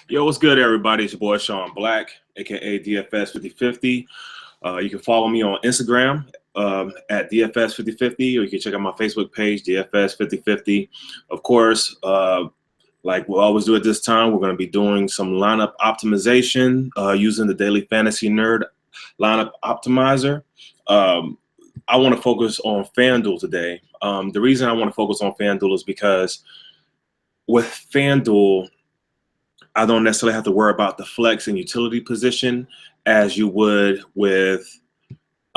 Yo, what's good, everybody? It's your boy Sean Black, aka DFS 5050. You can follow me on Instagram at DFS 5050, or you can check out my Facebook page, DFS 5050. Of course, like we always do at this time, we're going to be doing some lineup optimization using the Daily Fantasy Nerd lineup optimizer. I want to focus on Fanduel today. The reason I want to focus on Fanduel is because with Fanduel, I don't necessarily have to worry about the flex and utility position as you would with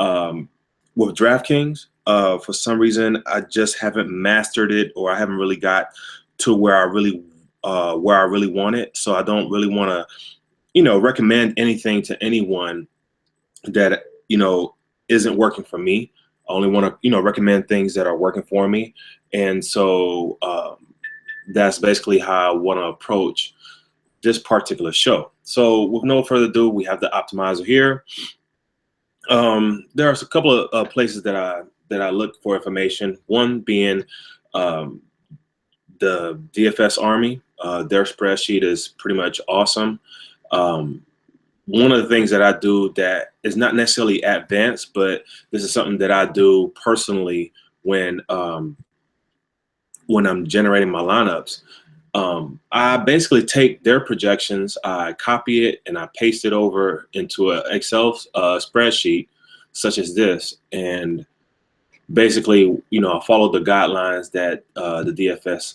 DraftKings. For some reason, I just haven't mastered it, or I haven't really got to where I really want it. So I don't really want to, recommend anything to anyone that isn't working for me. I only want to, recommend things that are working for me, and so that's basically how I want to approach this particular show. So with no further ado, we have the optimizer here. There are a couple of places that I look for information. One being the DFS Army. Their spreadsheet is pretty much awesome. One of the things that I do that is not necessarily advanced, but this is something that I do personally when I'm generating my lineups. I basically take their projections, I copy it, and I paste it over into an Excel spreadsheet such as this. And basically, I follow the guidelines that the DFS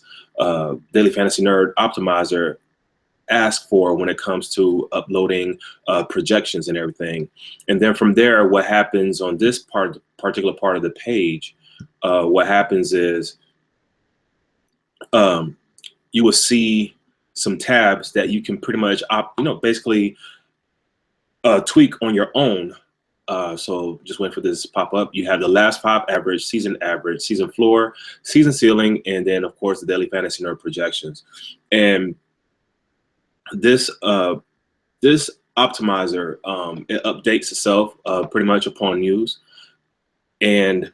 Daily Fantasy Nerd Optimizer asks for when it comes to uploading projections and everything. And then from there, what happens on this particular part of the page, what happens is you will see some tabs that you can pretty much, basically tweak on your own. So just wait for this to pop up. You have the last 5 average, season floor, season ceiling, and then of course the Daily Fantasy Nerd projections. And this optimizer, it updates itself pretty much upon use. And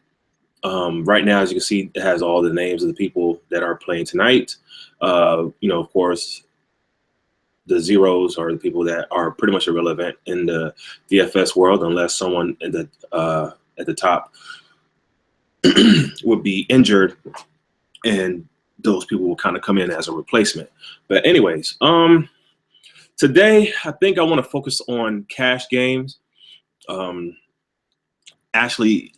right now, as you can see, it has all the names of the people that are playing tonight. Of course, the zeros are the people that are pretty much irrelevant in the DFS world, unless someone at the top would be injured, and those people will kind of come in as a replacement. But anyways, today I think I want to focus on cash games. Actually,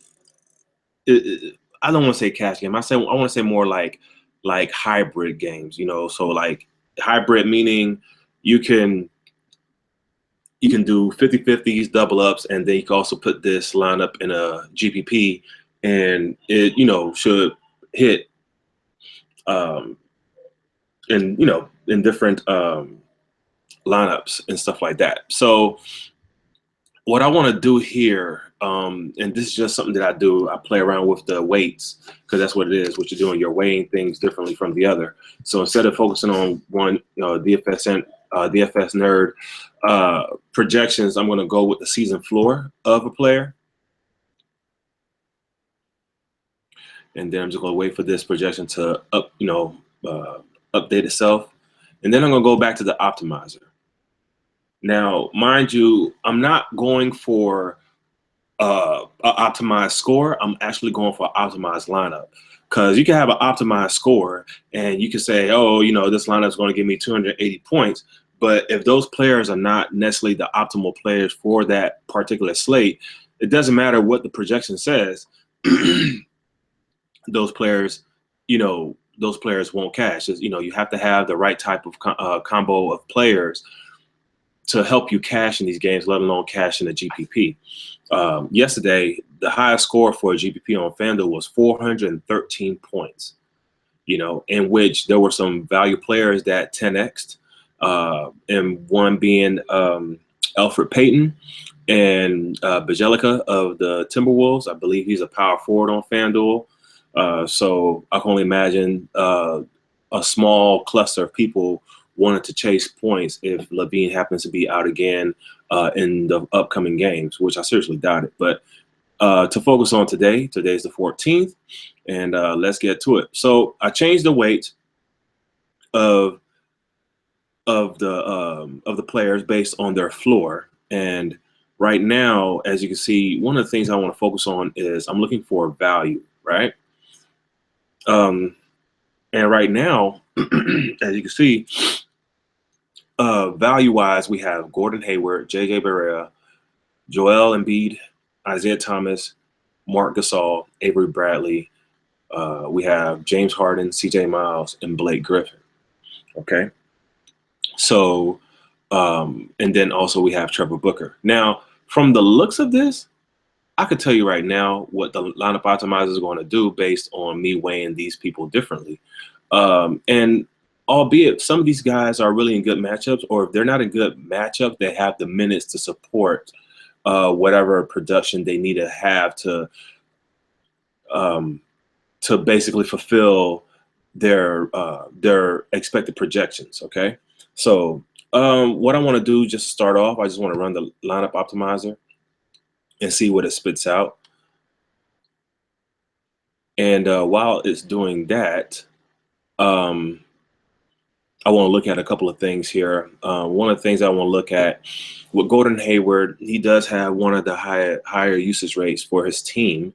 I don't want to say cash game. I want to say more like hybrid games. So like hybrid meaning you can do 50-50s, double ups, and then you can also put this lineup in a GPP, and it should hit in different lineups and stuff like that. So what I want to do here, and this is just something that I do, I play around with the weights, because that's what it is. What you're doing, you're weighing things differently from the other. So instead of focusing on one, DFS Nerd projections, I'm going to go with the season floor of a player. And then I'm just going to wait for this projection to update itself. And then I'm going to go back to the optimizer. Now, mind you, I'm not going for an optimized score. I'm actually going for an optimized lineup, because you can have an optimized score and you can say, oh, this lineup is going to give me 280 points. But if those players are not necessarily the optimal players for that particular slate, it doesn't matter what the projection says. Those players, won't cash. You have to have the right type of combo of players to help you cash in these games, let alone cash in a GPP. Yesterday, the highest score for a GPP on Fanduel was 413 points, in which there were some value players that 10x'd, and one being Alfred Payton and Bajelica of the Timberwolves. I believe he's a power forward on Fanduel. So I can only imagine a small cluster of people wanted to chase points if Levine happens to be out again in the upcoming games, which I seriously doubt it. But to focus on today's the 14th, and let's get to it. So I changed the weight of the players based on their floor. And right now, as you can see, one of the things I want to focus on is I'm looking for value, right? And right now, as you can see, value-wise, we have Gordon Hayward, J.J. Barea, Joel Embiid, Isaiah Thomas, Mark Gasol, Avery Bradley. We have James Harden, C.J. Miles, and Blake Griffin. Okay. So, and then also we have Trevor Booker. Now, from the looks of this, I could tell you right now what the lineup optimizer is going to do based on me weighing these people differently. And albeit some of these guys are really in good matchups, or if they're not in good matchup, they have the minutes to support whatever production they need to have to basically fulfill their expected projections. Okay, so what I want to do just to start off, I just want to run the lineup optimizer and see what it spits out. And while it's doing that, I want to look at a couple of things here. One of the things I want to look at with Gordon Hayward, he does have one of the higher usage rates for his team.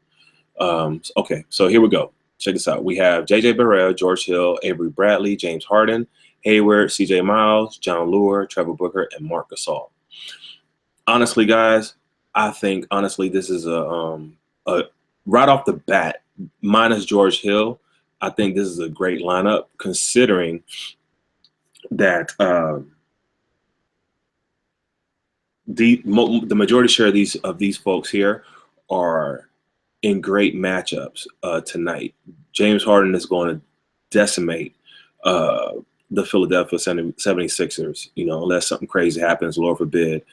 Okay, so here we go. Check this out. We have J.J. Barea, George Hill, Avery Bradley, James Harden, Hayward, C.J. Miles, John Lure, Trevor Booker, and Marc Gasol. Honestly, guys, I think this is a right off the bat, minus George Hill. I think this is a great lineup considering that the majority share of these folks here are in great matchups tonight. James Harden is going to decimate the Philadelphia 76ers, unless something crazy happens, Lord forbid.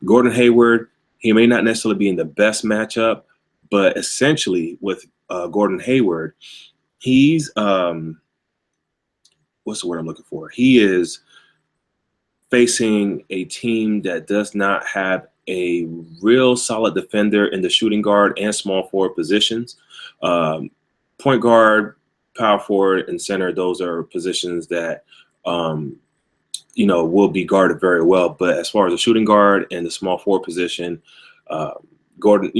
Gordon Hayward, he may not necessarily be in the best matchup, but essentially with Gordon Hayward, he's what's the word I'm looking for? He is facing a team that does not have a real solid defender in the shooting guard and small forward positions. Point guard, power forward, and center, those are positions that will be guarded very well. But as far as the shooting guard and the small forward position, Gordon,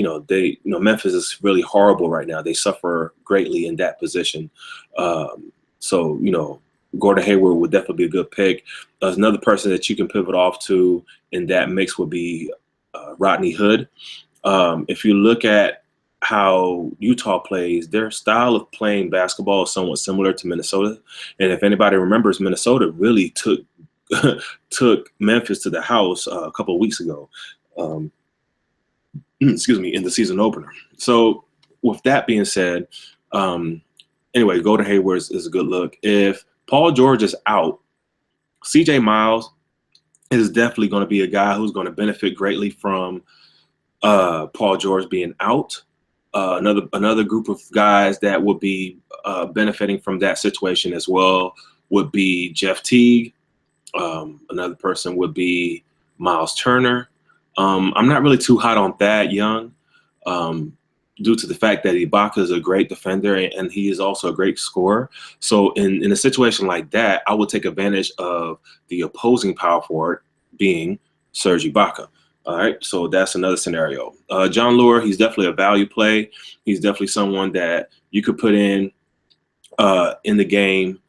Memphis is really horrible right now. They suffer greatly in that position. So Gordon Hayward would definitely be a good pick. Another person that you can pivot off to in that mix would be Rodney Hood. If you look at how Utah plays, their style of playing basketball is somewhat similar to Minnesota. And if anybody remembers, Minnesota really took Memphis to the house a couple of weeks ago. Excuse me, in the season opener. So with that being said, anyway, Gordon Hayward is a good look. If Paul George is out, C.J. Miles is definitely going to be a guy who's going to benefit greatly from Paul George being out. Another group of guys that would be benefiting from that situation as well would be Jeff Teague. Another person would be Miles Turner. I'm not really too hot on Thad Young due to the fact that Ibaka is a great defender and he is also a great scorer. So in a situation like that, I would take advantage of the opposing power forward being Serge Ibaka. All right, so that's another scenario. John Lure, he's definitely a value play. He's definitely someone that you could put in the game,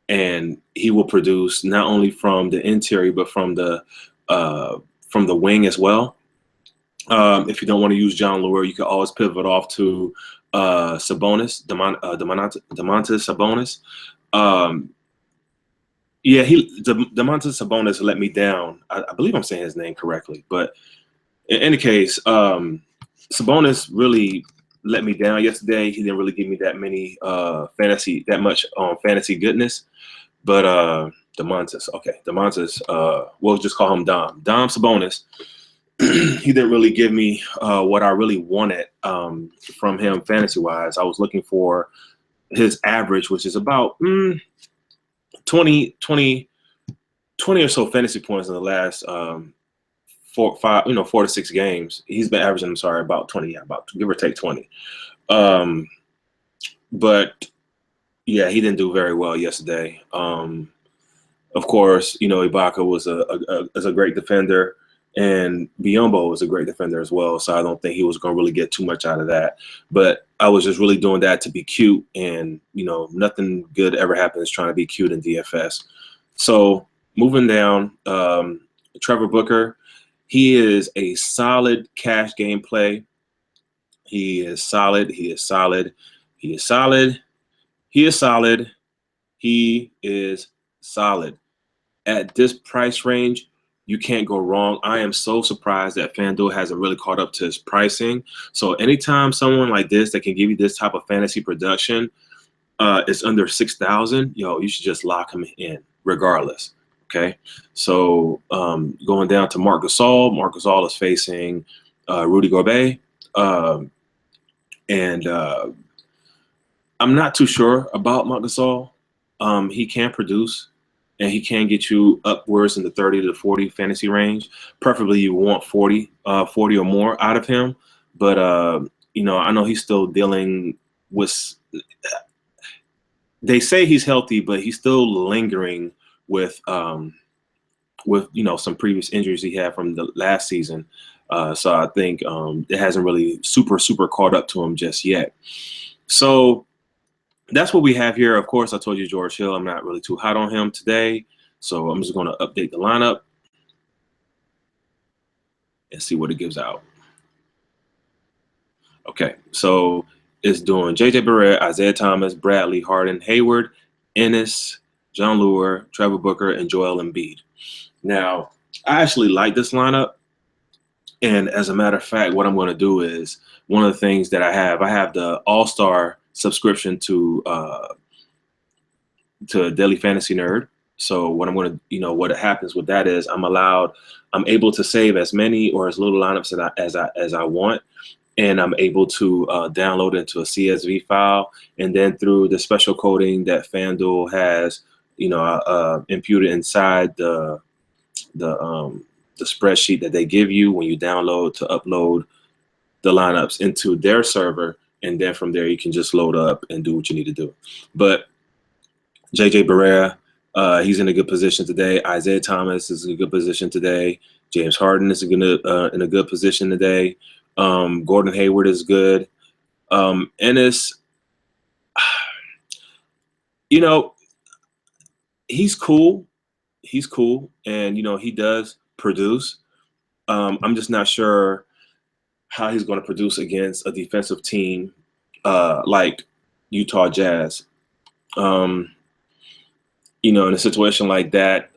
and he will produce not only from the interior but from the wing as well. If you don't want to use John Lure, you can always pivot off to Sabonis, Domantas Sabonis. Domantas Sabonis let me down. I believe I'm saying his name correctly, but in any case, Sabonis really let me down yesterday. He didn't really give me that much fantasy goodness. But Domantas, we'll just call him Dom Sabonis. He didn't really give me what I really wanted from him fantasy-wise. I was looking for his average, which is about 20 or so fantasy points in the last 4 to 6 games. He's been averaging, about 20, about give or take 20. But yeah, he didn't do very well yesterday. Of course, Ibaka was is a great defender, and Biyombo was a great defender as well. So I don't think he was going to really get too much out of that. But I was just really doing that to be cute, and nothing good ever happens trying to be cute in DFS. So moving down, Trevor Booker, he is a solid cash game play. He is solid. He is solid. He is solid. He is solid. He is solid. At this price range, you can't go wrong. I am so surprised that FanDuel hasn't really caught up to his pricing. So anytime someone like this that can give you this type of fantasy production is under 6,000, you should just lock him in regardless. Okay. So going down to Marc Gasol. Marc Gasol is facing Rudy Gobert. And I'm not too sure about Marc Gasol. He can produce, and he can get you upwards in the 30 to 40 fantasy range. Preferably you want 40 or more out of him. But, I know he's still dealing with – they say he's healthy, but he's still lingering with some previous injuries he had from the last season. So I think it hasn't really super caught up to him just yet. So that's what we have here. Of course, I told you George Hill. I'm not really too hot on him today. So I'm just going to update the lineup and see what it gives out. Okay, so it's doing J.J. Barrett, Isaiah Thomas, Bradley, Harden, Hayward, Ennis, John Lure, Trevor Booker, and Joel Embiid. Now, I actually like this lineup. And as a matter of fact, what I'm going to do is one of the things that I have the All-Star subscription to Daily Fantasy Nerd. So what I'm going to, what happens with that is I'm able to save as many or as little lineups as I want. And I'm able to download into a CSV file. And then through the special coding that FanDuel has, imputed inside the spreadsheet that they give you when you download to upload the lineups into their server. And then from there, you can just load up and do what you need to do. But J.J. Barrera, he's in a good position today. Isaiah Thomas is in a good position today. James Harden is in a good position today. Gordon Hayward is good. Ennis, he's cool. He's cool. And, he does produce. I'm just not sure how he's going to produce against a defensive team like Utah Jazz. In a situation like that,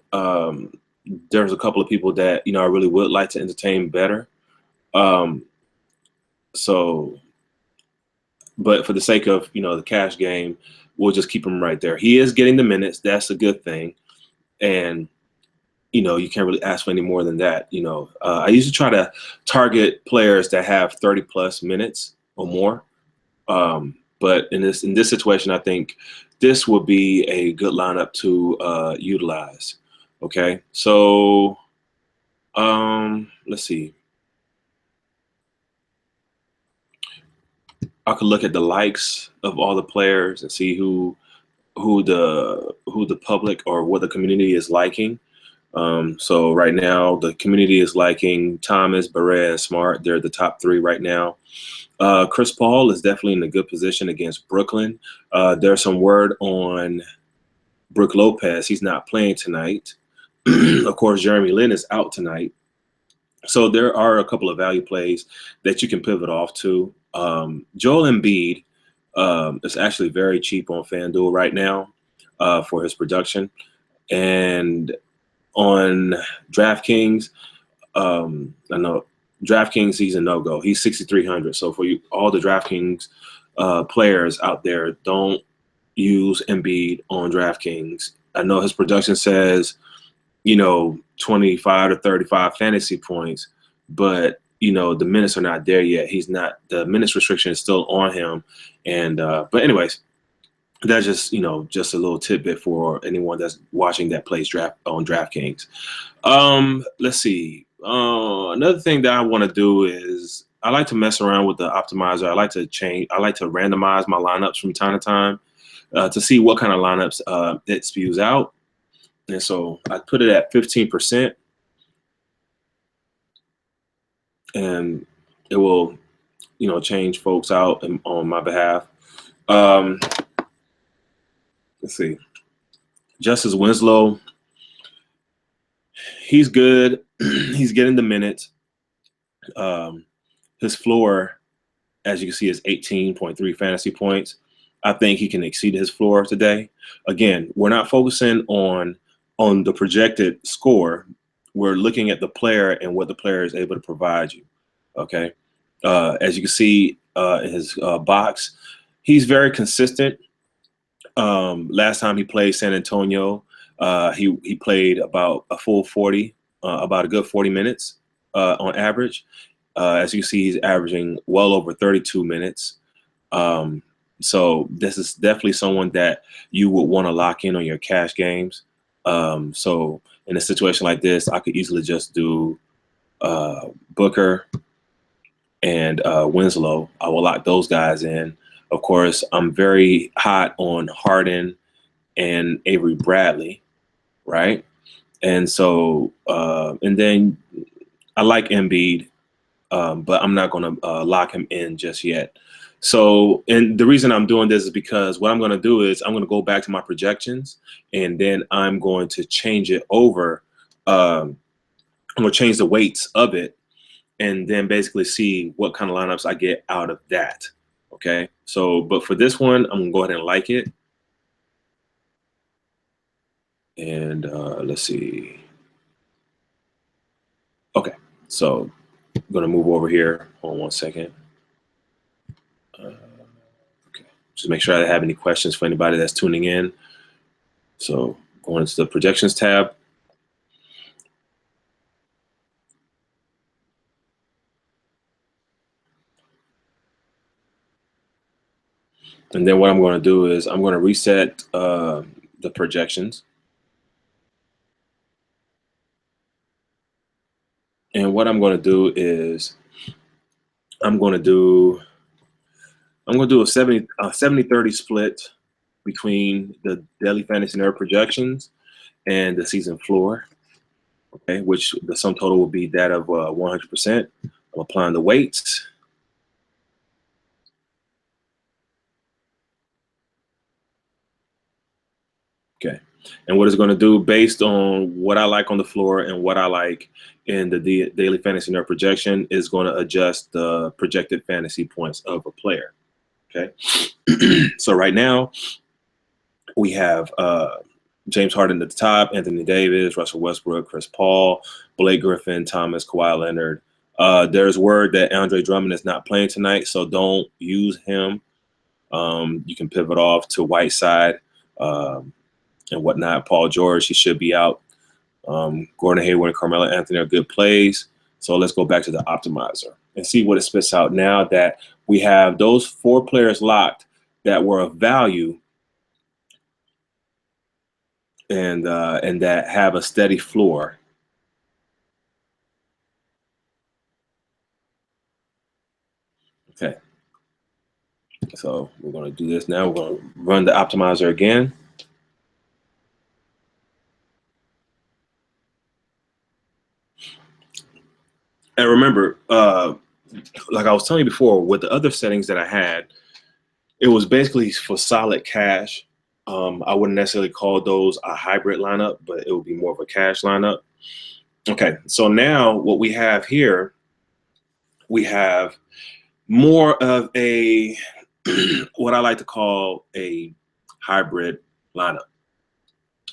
there's a couple of people that, I really would like to entertain better. But for the sake of, the cash game, we'll just keep him right there. He is getting the minutes. That's a good thing. And, you can't really ask for any more than that. I usually try to target players that have 30+ minutes or more. But in this situation, I think this would be a good lineup to utilize. Okay, so let's see. I could look at the likes of all the players and see who the public or what the community is liking. So right now, the community is liking Thomas, Barrett, and Smart. They're the top 3 right now. Chris Paul is definitely in a good position against Brooklyn. There's some word on Brook Lopez. He's not playing tonight. Of course, Jeremy Lin is out tonight. So there are a couple of value plays that you can pivot off to. Joel Embiid is actually very cheap on FanDuel right now for his production. And on DraftKings, I know DraftKings, he's a no-go. He's 6,300. So for you, all the DraftKings players out there, don't use Embiid on DraftKings. I know his production says, 25 to 35 fantasy points, but the minutes are not there yet. He's not. The minutes restriction is still on him. And but anyways, that's just just a little tidbit for anyone that's watching that plays draft on DraftKings. Let's see. Another thing that I want to do is I like to mess around with the optimizer. I like to randomize my lineups from time to time to see what kind of lineups it spews out. And so I put it at 15%, and it will, change folks out on my behalf. Let's see. Justice Winslow, he's good. He's getting the minutes. His floor, as you can see, is 18.3 fantasy points. I think he can exceed his floor today. Again, we're not focusing on the projected score. We're looking at the player and what the player is able to provide you. Okay. As you can see in his box, he's very consistent. Last time he played San Antonio, he played about a full 40, about a good 40 minutes on average. As you see, he's averaging well over 32 minutes. So this is definitely someone that you would want to lock in on your cash games. So in a situation like this, I could easily just do Booker and Winslow. I will lock those guys in. Of course, I'm very hot on Harden and Avery Bradley, right? And so, and then I like Embiid, but I'm not going to lock him in just yet. So, and the reason I'm doing this is because what I'm going to do is I'm going to go back to my projections, and then I'm going to change it over. I'm going to change the weights of it, and then basically see what kind of lineups I get out of that. Okay. So, but for this one, I'm going to go ahead and like it. And let's see. Okay. So I'm going to move over here. Hold on one second. Okay. Just make sure I have any questions for anybody that's tuning in. So going into the projections tab. And then what I'm going to do is I'm going to reset the projections. And what I'm going to do is I'm going to do a 70-30 split between the daily fantasy nerd projections and the season floor. Okay, which the sum total will be that of 100%. I'm applying the weights. Okay, and what it's going to do based on what I like on the floor and what I like in the daily fantasy nerd projection is going to adjust the projected fantasy points of a player. Okay, so right now we have James Harden at the top, Anthony Davis, Russell Westbrook, Chris Paul, Blake Griffin, Thomas, Kawhi Leonard. There's word that Andre Drummond is not playing tonight, so don't use him. You can pivot off to Whiteside and whatnot. Paul George, he should be out. Gordon Hayward and Carmelo Anthony are good plays. So let's go back to the optimizer and see what it spits out now that we have those 4 players locked that were of value and that have a steady floor. Okay. So we're going to do this now. We're going to run the optimizer again. And remember, like I was telling you before, with the other settings that I had, it was basically for solid cash. I wouldn't necessarily call those a hybrid lineup, but it would be more of a cash lineup. Okay, so now what we have here, we have more of a what I like to call a hybrid lineup.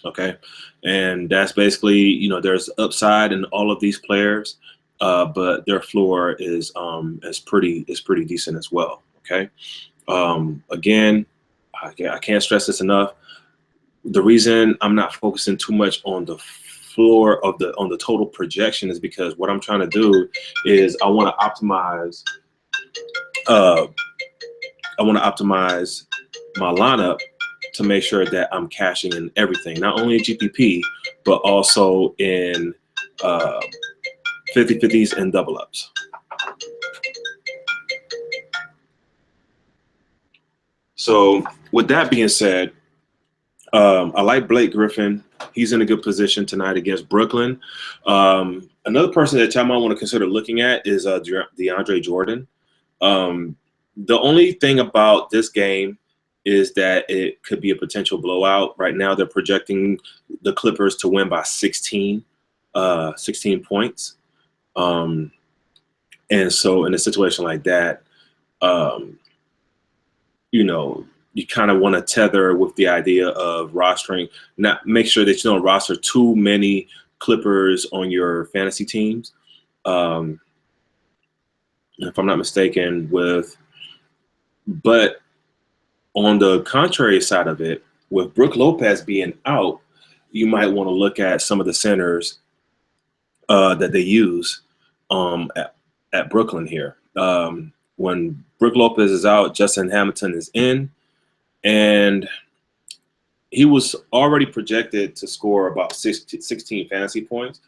Okay, and that's basically, there's upside in all of these players, but their floor is pretty decent as well. Okay, again, I can't stress this enough. The reason I'm not focusing too much on the floor of on the total projection is because what I'm trying to do is I want to optimize. I want to optimize my lineup to make sure that I'm cashing in everything, not only in GPP, but also in 50-50s and double ups. So with that being said, I like Blake Griffin. He's in a good position tonight against Brooklyn. Another person that y'all might want to consider looking at is DeAndre Jordan. The only thing about this game is that it could be a potential blowout. Right now, they're projecting the Clippers to win by 16 points. And so in a situation like that, you know, you kind of want to tether with the idea of rostering, not make sure that you don't roster too many Clippers on your fantasy teams. If I'm not mistaken, but on the contrary side of it, with Brook Lopez being out, you might want to look at some of the centers that they use at Brooklyn here. When Brook Lopez is out, Justin Hamilton is in, and he was already projected to score about 16 fantasy points.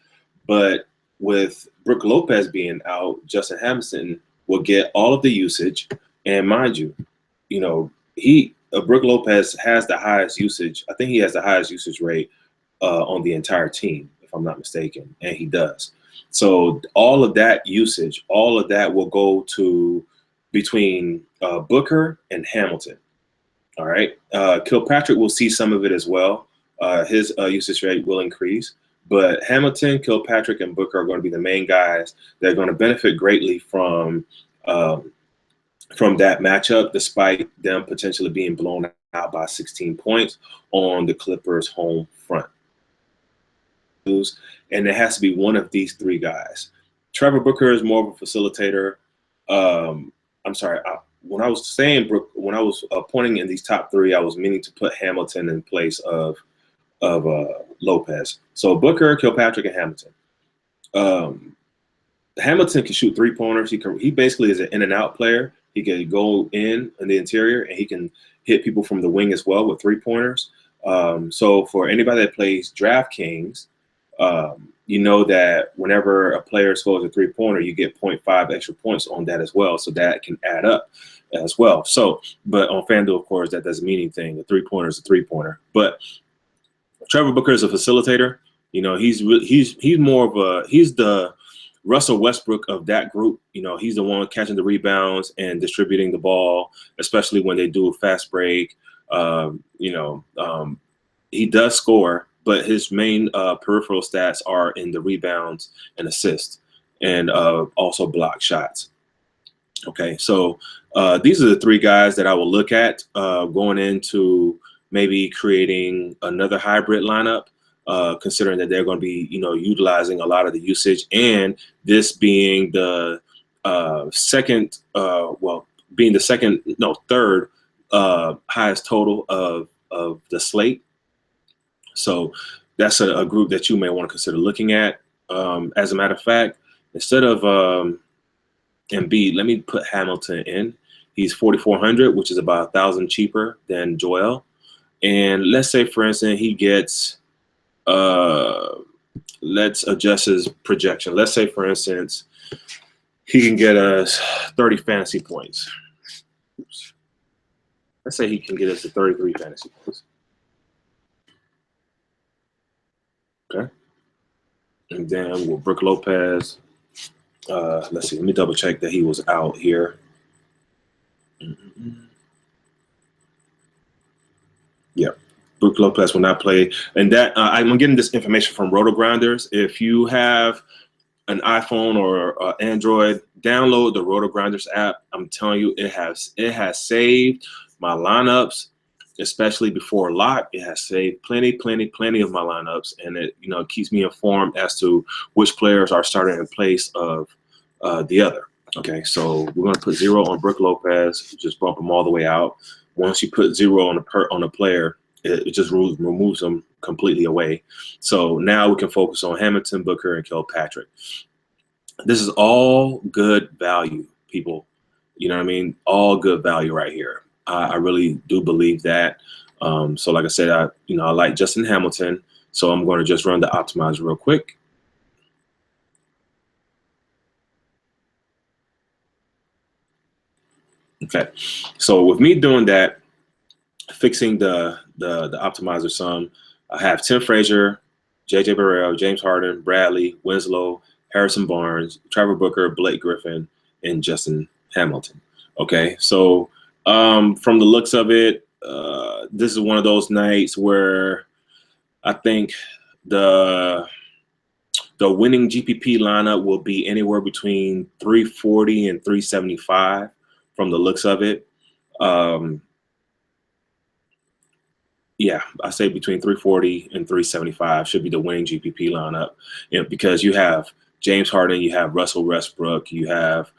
But with Brook Lopez being out, Justin Hamilton will get all of the usage. And mind you, Brook Lopez has the highest usage. I think he has the highest usage rate on the entire team, if I'm not mistaken, and he does. So all of that usage, all of that will go to between Booker and Hamilton. All right. Kilpatrick will see some of it as well. His usage rate will increase. But Hamilton, Kilpatrick, and Booker are going to be the main guys that are going to benefit greatly from that matchup, despite them potentially being blown out by 16 points on the Clippers' home front. And it has to be one of these three guys. Trevor Booker is more of a facilitator. I'm sorry. When I was saying when I was pointing in these top three, I was meaning to put Hamilton in place of Lopez. So Booker, Kilpatrick, and Hamilton. Hamilton can shoot 3-pointers. He basically is an in and out player. He can go in the interior, and he can hit people from the wing as well with 3-pointers. So for anybody that plays DraftKings, you know that whenever a player scores a 3-pointer, you get 0.5 extra points on that as well. So that can add up as well. So, but on Fanduel, of course, that doesn't mean anything. A 3-pointer is a 3-pointer. But Trevor Booker is a facilitator. He's more of he's the Russell Westbrook of that group. He's the one catching the rebounds and distributing the ball, especially when they do a fast break. He does score, but his main peripheral stats are in the rebounds and assists, and also block shots. Okay, so these are the three guys that I will look at going into maybe creating another hybrid lineup, considering that they're going to be, utilizing a lot of the usage, and this being the third highest total of the slate. So that's a group that you may want to consider looking at. As a matter of fact, instead of Embiid, let me put Hamilton in. He's 4,400, which is about 1,000 cheaper than Joel. And let's say, for instance, he gets, let's adjust his projection. Let's say, for instance, he can get us 30 fantasy points. Oops. Let's say he can get us to 33 fantasy points. Okay. And then with Brook Lopez, let's see, let me double check that he was out here. Yeah, Brook Lopez will not play. And that I'm getting this information from Roto-Grinders. If you have an iPhone or Android, download the Roto-Grinders app. I'm telling you, it has saved my lineups, especially before lock. It has saved plenty of my lineups, and it keeps me informed as to which players are starting in place of the other. Okay, so we're going to put 0 on Brook Lopez, just bump him all the way out. Once you put 0 on a player, it just removes them completely away. So now we can focus on Hamilton, Booker, and Kilpatrick. This is all good value, people. You know what I mean? All good value right here. I really do believe that. So like I said, I like Justin Hamilton. So I'm going to just run the optimizer real quick. Okay, so with me doing that, fixing the optimizer sum, I have Tim Frazier, J.J. Burrell, James Harden, Bradley, Winslow, Harrison Barnes, Trevor Booker, Blake Griffin, and Justin Hamilton. Okay, so from the looks of it, this is one of those nights where I think the winning GPP lineup will be anywhere between 340 and 375 from the looks of it. Yeah, I say between 340 and 375 should be the winning GPP lineup, because you have James Harden, you have Russell Westbrook, you have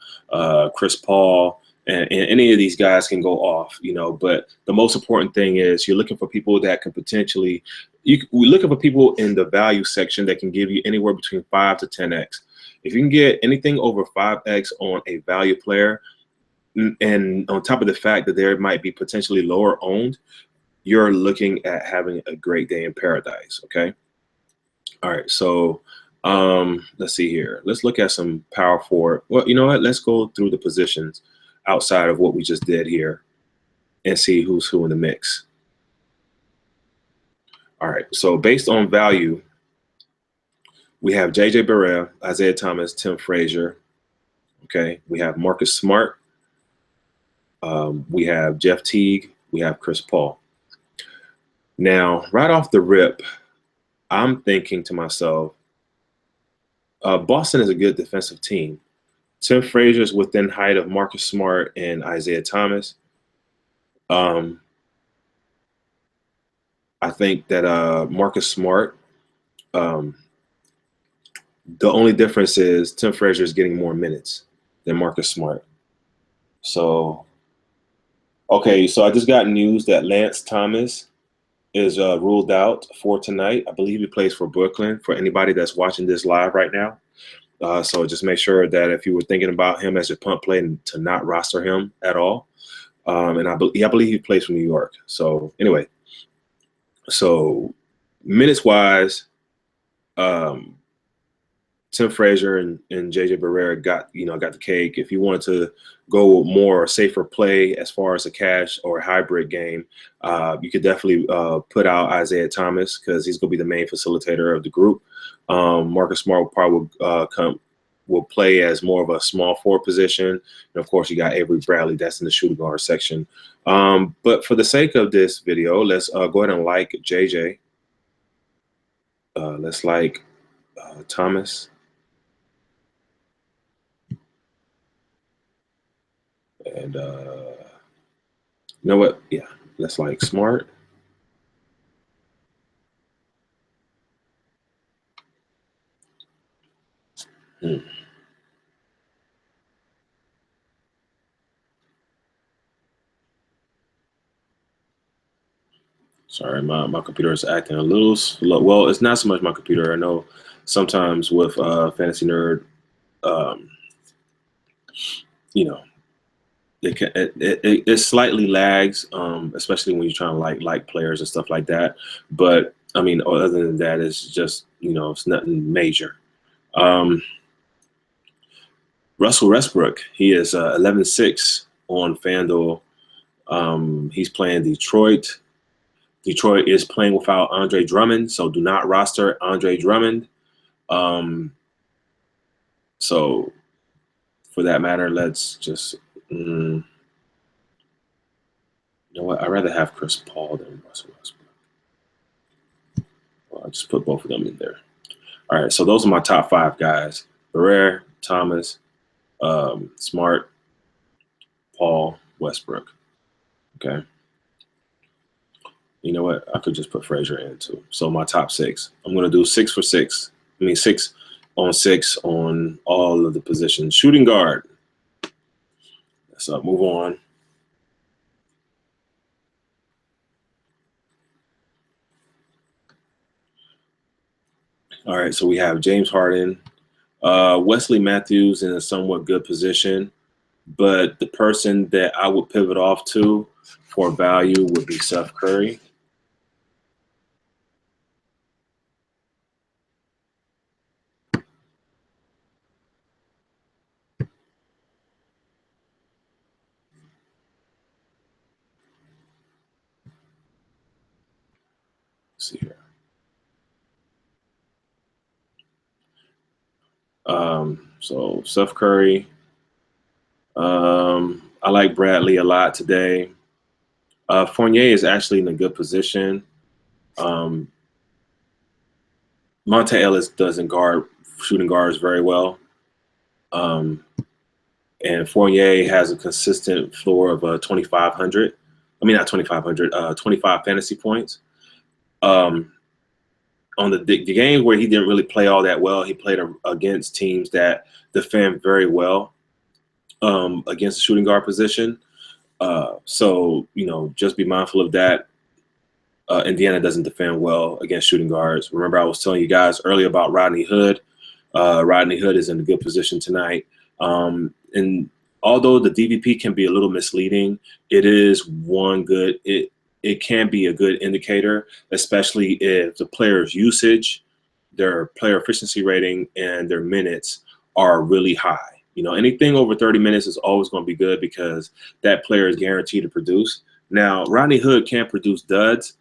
Chris Paul, and any of these guys can go off, But the most important thing is you're looking for people that can potentially, we're looking for people in the value section that can give you anywhere between 5 to 10x. If you can get anything over 5x on a value player, and on top of the fact that there might be potentially lower owned, you're looking at having a great day in paradise. Okay. All right. So let's see here. Let's look at some power forward. Well, you know what? Let's go through the positions outside of what we just did here and see who's who in the mix. All right. So based on value, we have J.J. Burrell, Isaiah Thomas, Tim Frazier. Okay. We have Marcus Smart. We have Jeff Teague. We have Chris Paul. Now, right off the rip, I'm thinking to myself, Boston is a good defensive team. Tim Frazier is within height of Marcus Smart and Isaiah Thomas. I think that Marcus Smart, the only difference is Tim Frazier is getting more minutes than Marcus Smart. So, okay, so I just got news that Lance Thomas is ruled out for tonight. I believe he plays for Brooklyn, for anybody that's watching this live right now. So just make sure that if you were thinking about him as your punt play, to not roster him at all. And I believe he plays for New York. So anyway, so minutes wise, Tim Frazier and JJ Barrera got the cake. If you wanted to go more safer play as far as a cash or a hybrid game, you could definitely put out Isaiah Thomas, because he's going to be the main facilitator of the group. Marcus Smart will play as more of a small forward position. And of course, you got Avery Bradley, that's in the shooting guard section. But for the sake of this video, let's go ahead and like JJ. Let's like Thomas. And you know what? Yeah, let's like Smart. Sorry, my computer is acting a little slow. Well, it's not so much my computer. I know sometimes with Fantasy Nerd, you know, it slightly lags, especially when you're trying to like players and stuff like that. But I mean, other than that, it's just, it's nothing major. Russell Westbrook, he is 11-6 on Fanduel. He's playing Detroit. Detroit is playing without Andre Drummond, so do not roster Andre Drummond. So for that matter, let's just, you know what? I'd rather have Chris Paul than Russell Westbrook. Well, I'll just put both of them in there. All right, so those are my top 5 guys: Barrera, Thomas, Smart, Paul, Westbrook. Okay. You know what? I could just put Frazier in too. So my top 6. I'm going to do 6 for 6. 6 on 6 on all of the positions. Shooting guard. Let's move on. All right, so we have James Harden, Wesley Matthews in a somewhat good position, but the person that I would pivot off to for value would be Seth Curry. Let's see here. So Steph Curry. I like Bradley a lot today. Fournier is actually in a good position. Um, Monte Ellis doesn't guard shooting guards very well. And Fournier has a consistent floor of 2,500. I mean, not 2,500, 25 fantasy points. Um, on the game where he didn't really play all that well, he played against teams that defend very well against the shooting guard position. So, just be mindful of that. Indiana doesn't defend well against shooting guards. Remember, I was telling you guys earlier about Rodney Hood. Rodney Hood is in a good position tonight. And although the DVP can be a little misleading, it is it can be a good indicator, especially if the player's usage, their player efficiency rating, and their minutes are really high. Anything over 30 minutes is always going to be good because that player is guaranteed to produce. Now, Rodney Hood can produce duds,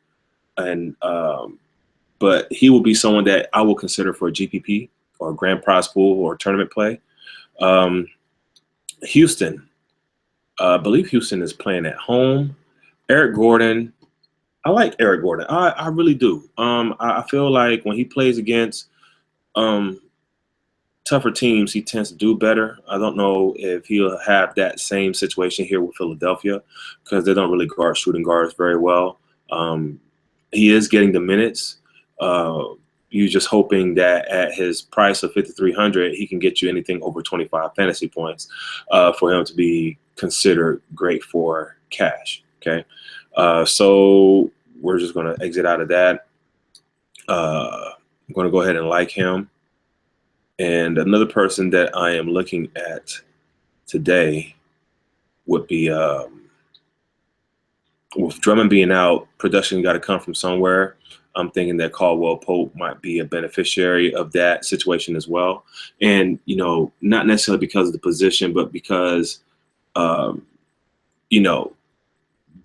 but he will be someone that I will consider for a GPP or grand prize pool or tournament play. Houston, I believe Houston is playing at home. Eric Gordon, I like Eric Gordon. I really do. I feel like when he plays against tougher teams, he tends to do better. I don't know if he'll have that same situation here with Philadelphia because they don't really guard shooting guards very well. He is getting the minutes. You're just hoping that at his price of 5,300, he can get you anything over 25 fantasy points for him to be considered great for cash. Okay, so we're just going to exit out of that. I'm going to go ahead and like him. And another person that I am looking at today would be with Drummond being out, production got to come from somewhere. I'm thinking that Caldwell Pope might be a beneficiary of that situation as well. And, not necessarily because of the position, but because,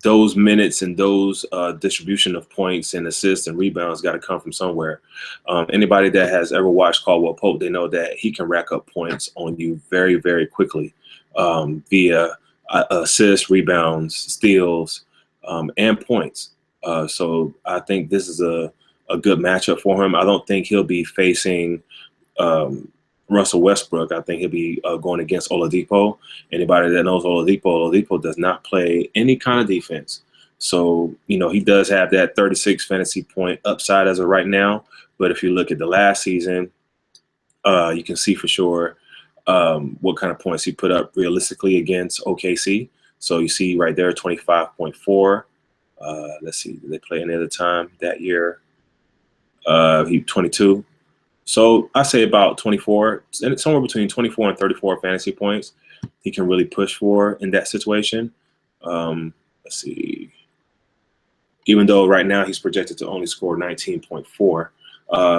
those minutes and those distribution of points and assists and rebounds got to come from somewhere. Anybody that has ever watched Caldwell Pope, they know that he can rack up points on you very, very quickly via assists, rebounds, steals, and points. So I think this is a good matchup for him. I don't think he'll be facing Russell Westbrook. I think he'll be going against Oladipo. Anybody that knows Oladipo does not play any kind of defense. So, he does have that 36 fantasy point upside as of right now. But if you look at the last season, you can see for sure what kind of points he put up realistically against OKC. So you see right there, 25.4. Let's see, did they play any other time that year? He 22. So I say about 24, and it's somewhere between 24 and 34 fantasy points he can really push for in that situation. Let's see. Even though right now he's projected to only score 19.4,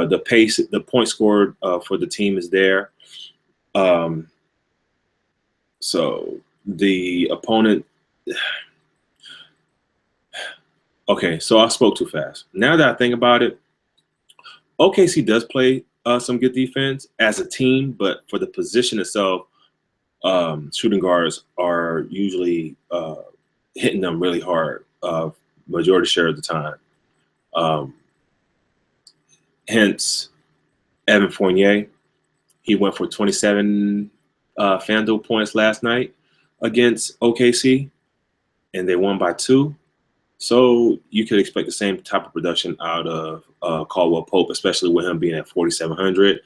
the point scored for the team is there. So the opponent. Okay, so I spoke too fast. Now that I think about it, OKC does play some good defense as a team, but for the position itself, shooting guards are usually hitting them really hard majority share of the time. Hence, Evan Fournier, he went for 27 Fanduel points last night against OKC, and they won by 2. So you could expect the same type of production out of Caldwell Pope, especially with him being at 4,700.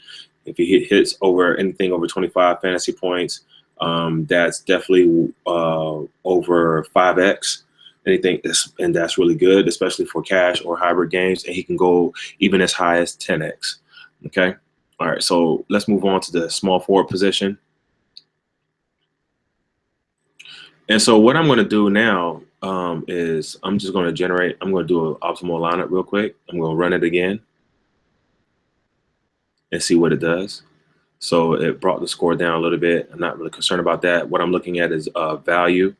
If he hits over anything over 25 fantasy points, that's definitely over 5x. And that's really good, especially for cash or hybrid games. And he can go even as high as 10x. Okay. All right. So let's move on to the small forward position. And so what I'm going to do now is I'm just going to I'm going to do an optimal lineup real quick. I'm going to run it again and see what it does. So it brought the score down a little bit. I'm not really concerned about that. What I'm looking at is value.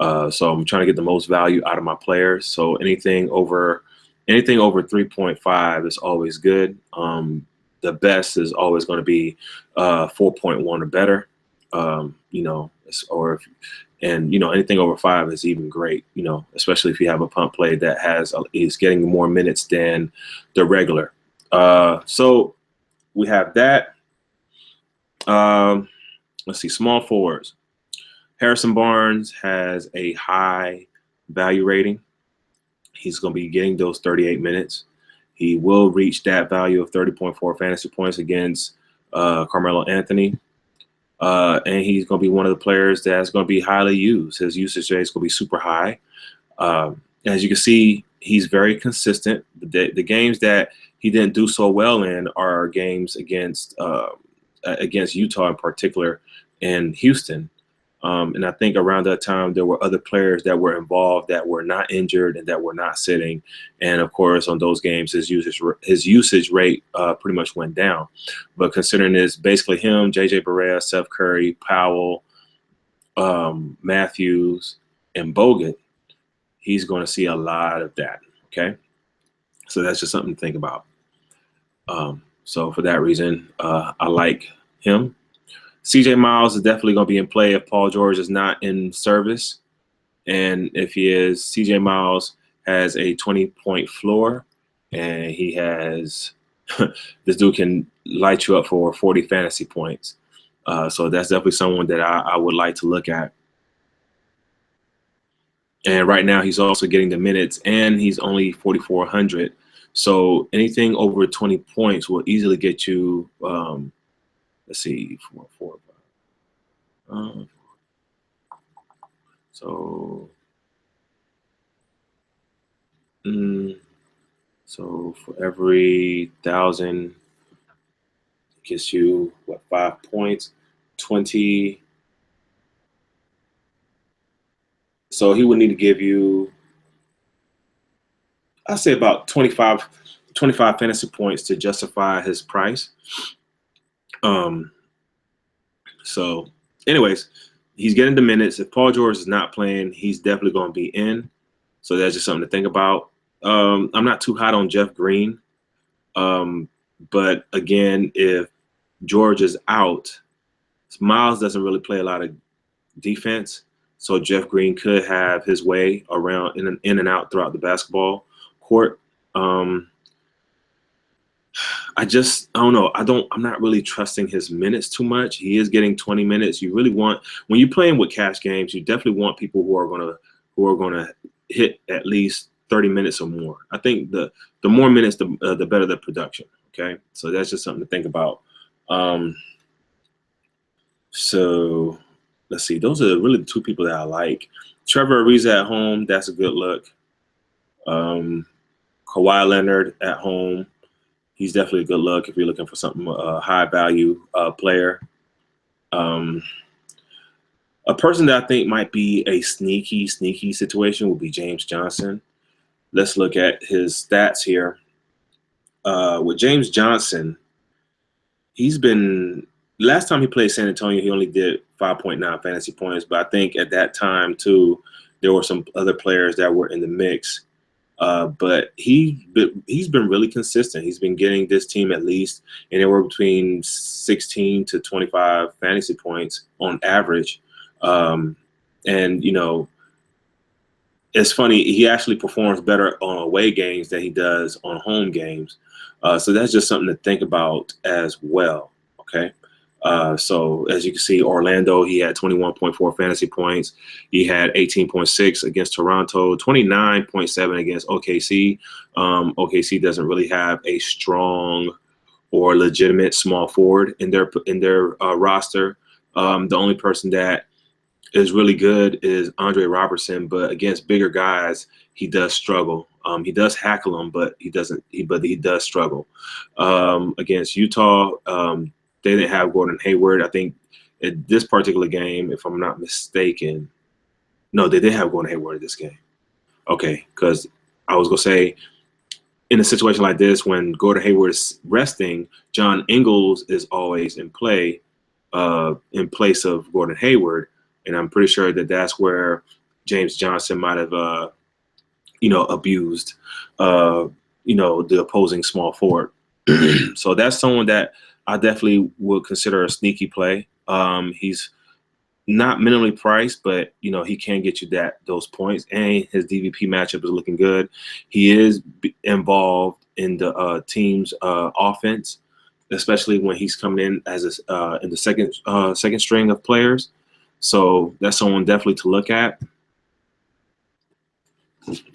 So I'm trying to get the most value out of my players. So anything over 3.5 is always good. The the best is always going to be 4.1 or better. You know, and you know, anything over 5 is even great. You know, especially if you have a punt play that is getting more minutes than the regular. So we have that. Let's see, small forwards. Harrison Barnes has a high value rating. He's going to be getting those 38 minutes. He will reach that value of 30.4 fantasy points against Carmelo Anthony. And he's going to be one of the players that's going to be highly used. His usage rate is going to be super high. As you can see, he's very consistent. The games that he didn't do so well in are games against Utah in particular and Houston. And I think around that time, there were other players that were involved that were not injured and that were not sitting. And of course, on those games, his usage rate pretty much went down. But considering it's basically him, J.J. Barea, Seth Curry, Powell, Matthews, and Bogut, he's going to see a lot of that. Okay, so that's just something to think about. So for that reason, I like him. CJ Miles is definitely going to be in play if Paul George is not in service. And if he is, CJ Miles has a 20-point floor, and he has this dude can light you up for 40 fantasy points. So that's definitely someone that I would like to look at. And right now he's also getting the minutes, and he's only 4,400. So anything over 20 points will easily get you, let's see, 4, 5. So for every 1,000, it gets you what, 5 points, 20. So he would need to give you, I'd say about 25 fantasy points to justify his price. So anyways, he's getting the minutes. If Paul George is not playing, he's definitely going to be in. So that's just something to think about. I'm not too hot on Jeff Green. But again, if George is out, Miles doesn't really play a lot of defense. So Jeff Green could have his way around in and out throughout the basketball court. I don't know. I'm not really trusting his minutes too much. He is getting 20 minutes. You really want, when you're playing with cash games, you definitely want people who are gonna hit at least 30 minutes or more. I think the more minutes, the better the production. Okay, so that's just something to think about. So let's see. Those are really the two people that I like. Trevor Ariza at home, that's a good look. Kawhi Leonard at home, he's definitely a good look if you're looking for something high value player. A person that I think might be a sneaky situation would be James Johnson. Let's look at his stats here. With James Johnson, last time he played San Antonio, he only did 5.9 fantasy points. But I think at that time, too, there were some other players that were in the mix. But he's been really consistent. He's been getting this team at least anywhere between 16 to 25 fantasy points on average. And, you know, it's funny, he actually performs better on away games than he does on home games. So that's just something to think about as well. Okay. So as you can see, Orlando, he had 21.4 fantasy points. He had 18.6 against Toronto, 29.7 against OKC. OKC doesn't really have a strong or legitimate small forward in their roster. The only person that is really good is Andre Robertson, but against bigger guys, he does struggle. He does hackle them, but he does struggle. Against Utah, they didn't have Gordon Hayward. I think at this particular game, if I'm not mistaken, no, they did have Gordon Hayward in this game. Okay, because I was going to say, in a situation like this, when Gordon Hayward is resting, John Ingles is always in play in place of Gordon Hayward. And I'm pretty sure that that's where James Johnson might have, abused, the opposing small forward. So that's someone that I definitely would consider a sneaky play. He's not minimally priced, but he can get you those points, and his DVP matchup is looking good. He is involved in the team's offense, especially when he's coming in as in the second string of players. So that's someone definitely to look at.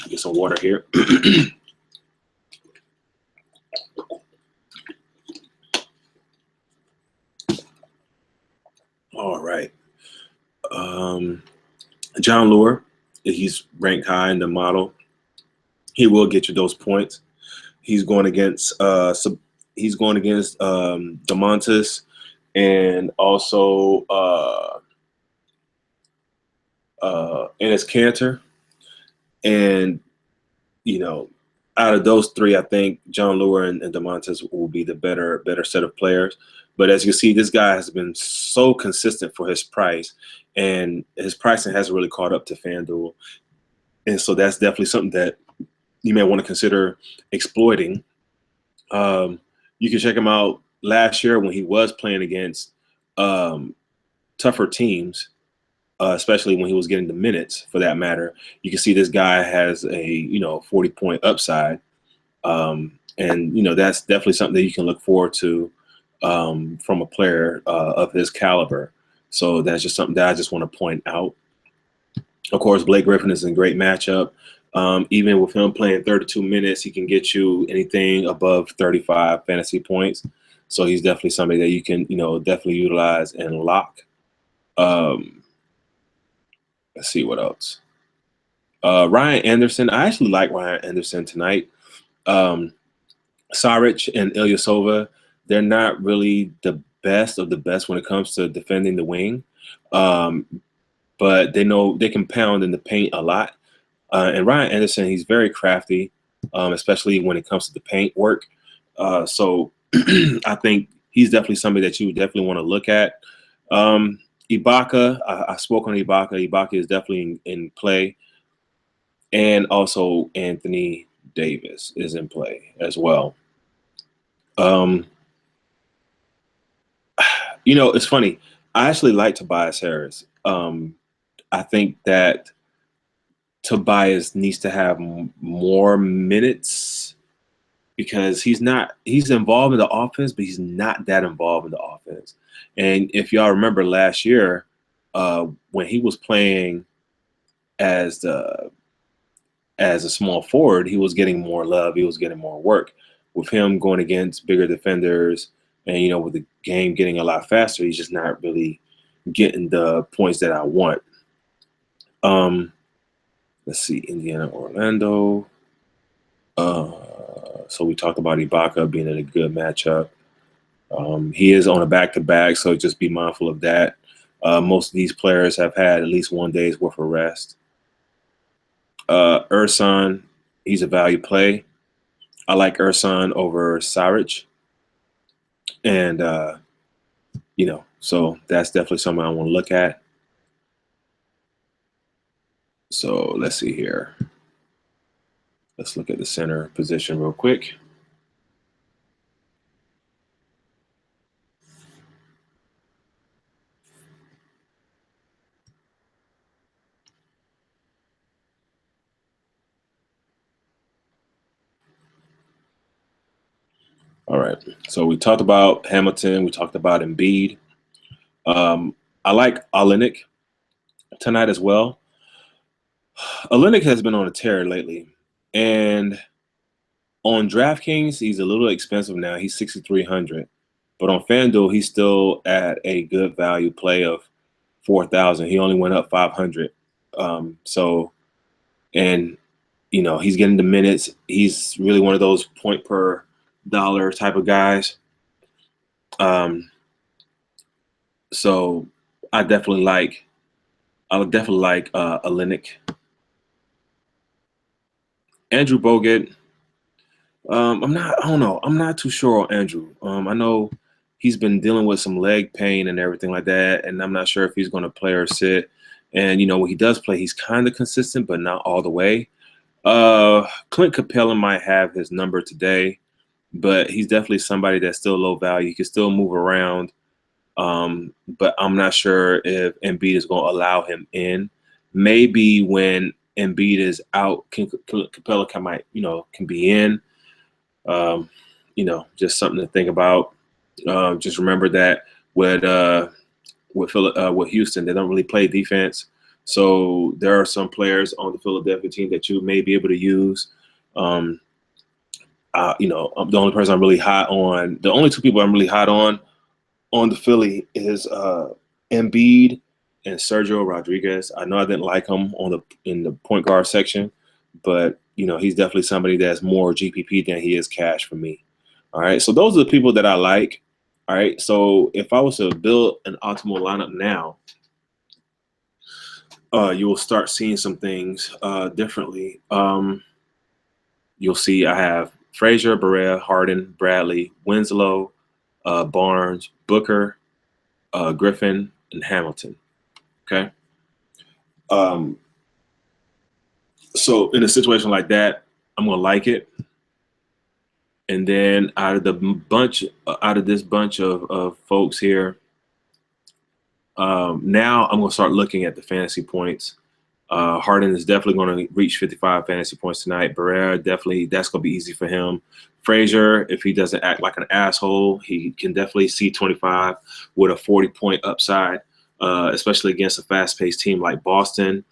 Get some water here. All right. John Lure, he's ranked high in the model. He will get you those points. He's going against DeMontis, and also Enes Kanter. And out of those three, I think John Lure and DeMontis will be the better set of players. But as you see, this guy has been so consistent for his price, and his pricing hasn't really caught up to Fanduel. And so that's definitely something that you may want to consider exploiting. You can check him out last year when he was playing against tougher teams, especially when he was getting the minutes for that matter. You can see this guy has a 40-point upside. And that's definitely something that you can look forward to from a player of his caliber. So that's just something that I just want to point out. Of course, Blake Griffin is in a great matchup. Even with him playing 32 minutes, he can get you anything above 35 fantasy points. So he's definitely somebody that you can, definitely utilize and lock. Let's see what else. Ryan Anderson. I actually like Ryan Anderson tonight. Saric and Ilyasova, they're not really the best of the best when it comes to defending the wing. But they know they can pound in the paint a lot. And Ryan Anderson, he's very crafty, especially when it comes to the paint work. So I think he's definitely somebody that you would definitely want to look at. Ibaka, I spoke on Ibaka. Ibaka is definitely in play. And also Anthony Davis is in play as well. It's funny. I actually like Tobias Harris. I think that Tobias needs to have more minutes because he's involved in the offense, but he's not that involved in the offense. And if y'all remember last year, when he was playing as a small forward, he was getting more love. He was getting more work. With him going against bigger defenders and, with the game getting a lot faster, he's just not really getting the points that I want. Let's see, Indiana, Orlando. So we talked about Ibaka being in a good matchup. He is on a back-to-back, so just be mindful of that. Most of these players have had at least 1 day's worth of rest. Ersan, he's a value play. I like Ersan over Saric. And, so that's definitely something I want to look at. So let's see here. Let's look at the center position real quick. All right. So we talked about Hamilton. We talked about Embiid. I like Olynyk tonight as well. Olynyk has been on a tear lately. And on DraftKings, he's a little expensive now. He's 6,300. But on FanDuel, he's still at a good value play of 4,000. He only went up 500. He's getting the minutes. He's really one of those point per dollar type of guys. So I would definitely like Olynyk. Andrew Bogut. I'm not too sure on Andrew. I know he's been dealing with some leg pain and everything like that, and I'm not sure if he's going to play or sit. And when he does play, he's kind of consistent, but not all the way. Clint Capella might have his number today. but he's definitely somebody that's still low value. He can still move around. But I'm not sure if Embiid is going to allow him in. Maybe when Embiid is out, Capella can be in. Just something to think about. Just remember that with Houston, they don't really play defense. So there are some players on the Philadelphia team that you may be able to use. The only person I'm really hot on, the only two people I'm really hot on the Philly is Embiid and Sergio Rodriguez. I know I didn't like him in the point guard section, but he's definitely somebody that's more GPP than he is cash for me. All right, so those are the people that I like. All right, so if I was to build an optimal lineup now, you will start seeing some things differently. You'll see I have Frazier, Barea, Harden, Bradley, Winslow, Barnes, Booker, Griffin, and Hamilton. Okay. So in a situation like that, I'm gonna like it. And then out of this bunch of folks here, now I'm gonna start looking at the fantasy points. Harden is definitely going to reach 55 fantasy points tonight. Barrera, definitely, that's going to be easy for him. Frazier, if he doesn't act like an asshole, he can definitely see 25 with a 40-point upside, especially against a fast-paced team like Boston.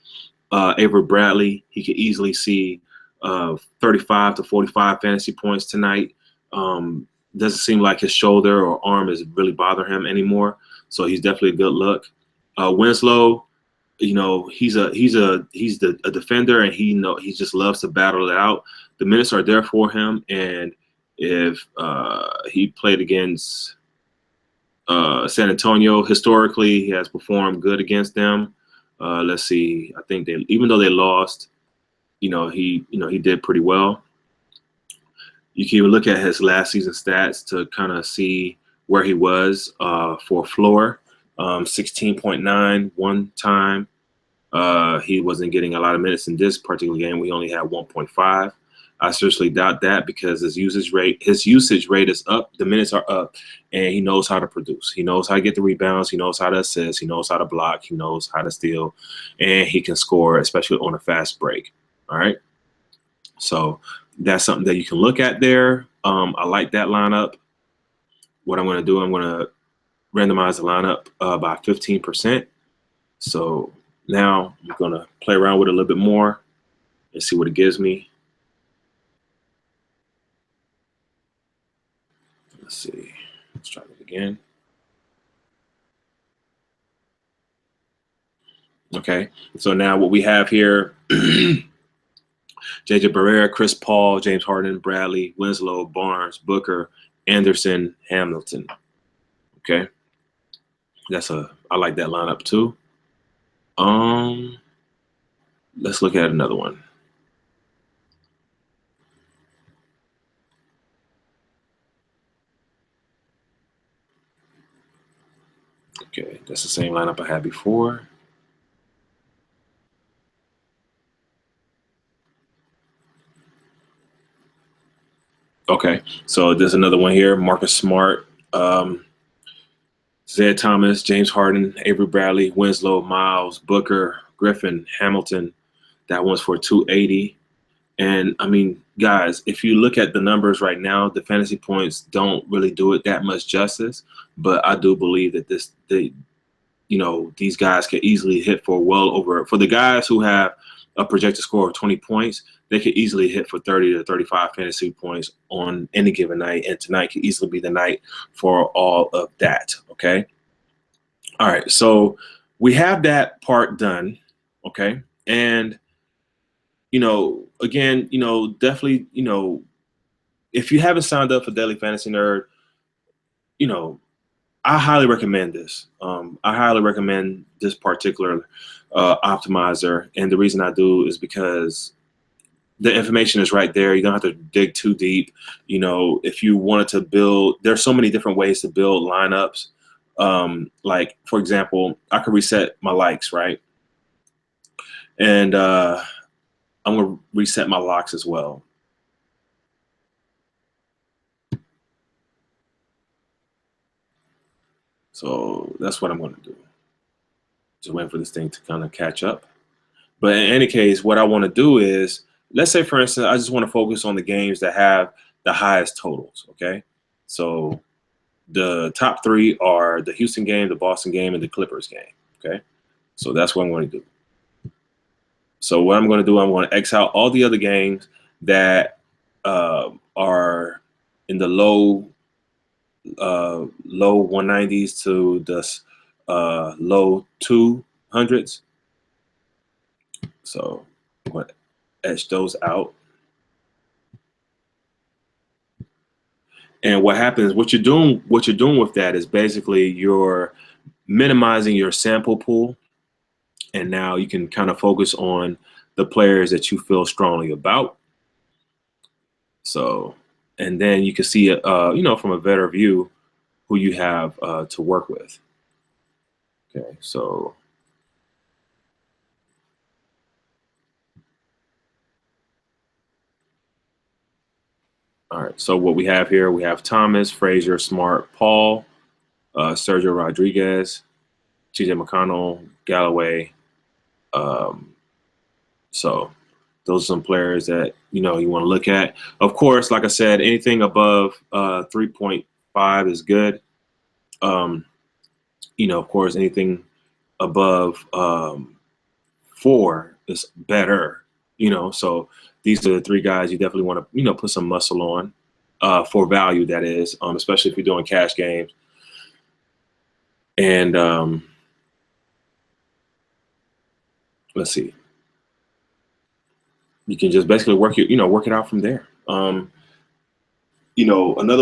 Avery Bradley, he could easily see 35 to 45 fantasy points tonight. Doesn't seem like his shoulder or arm is really bothering him anymore, so he's definitely a good look. Winslow, he's a defender, and he just loves to battle it out. The minutes are there for him, and if he played against San Antonio historically, he has performed good against them. Let's see, I think even though they lost, he did pretty well. You can even look at his last season stats to kind of see where he was for floor. 16.9 one time. He wasn't getting a lot of minutes in this particular game. We only had 1.5. I seriously doubt that because his usage rate is up. The minutes are up, and he knows how to produce. He knows how to get the rebounds. He knows how to assist. He knows how to block. He knows how to steal, and he can score, especially on a fast break. All right. So that's something that you can look at there. I like that lineup. What I'm going to do, I'm going to randomize the lineup by 15%. So now I'm going to play around with it a little bit more and see what it gives me. Let's see. Let's try it again. Okay. So now what we have here, JJ Barea, Chris Paul, James Harden, Bradley, Winslow, Barnes, Booker, Anderson, Hamilton. Okay. I like that lineup too. Let's look at another one. Okay, that's the same lineup I had before. Okay, so there's another one here. Marcus Smart, Zed Thomas, James Harden, Avery Bradley, Winslow, Miles, Booker, Griffin, Hamilton. That one's for 280. And I mean, guys, if you look at the numbers right now, the fantasy points don't really do it that much justice. But I do believe that these guys can easily hit for for the guys who have a projected score of 20 points, they could easily hit for 30 to 35 fantasy points on any given night. And tonight could easily be the night for all of that. Okay. All right. So we have that part done. Okay. And, again, definitely, if you haven't signed up for Daily Fantasy Nerd, I highly recommend this. I highly recommend this particular optimizer. And the reason I do is because the information is right there. You don't have to dig too deep. If you wanted to build, there's so many different ways to build lineups. Like, for example, I could reset my likes, right? And I'm going to reset my locks as well. So that's what I'm going to do. Just waiting for this thing to kind of catch up. But in any case, what I want to do is, let's say, for instance, I just want to focus on the games that have the highest totals, okay? So the top three are the Houston game, the Boston game, and the Clippers game, okay? So that's what I'm going to do. So what I'm going to do, I'm going to X out all the other games that are in the low 190s to the low 200s. So I'm going to etch those out. And what happens, what you're doing with that is basically you're minimizing your sample pool. And now you can kind of focus on the players that you feel strongly about. So, and then you can see, from a better view, who you have to work with. Okay, so all right. So what we have here, we have Thomas, Frazier, Smart, Paul, Sergio Rodriguez, TJ McConnell, Galloway. So those are some players that you want to look at. Of course, like I said, anything above 3.5 is good. Of course, anything above 4 is better. So these are the three guys you definitely want to put some muscle on for value. That is, especially if you're doing cash games. And let's see. You can just basically work it out from there. Another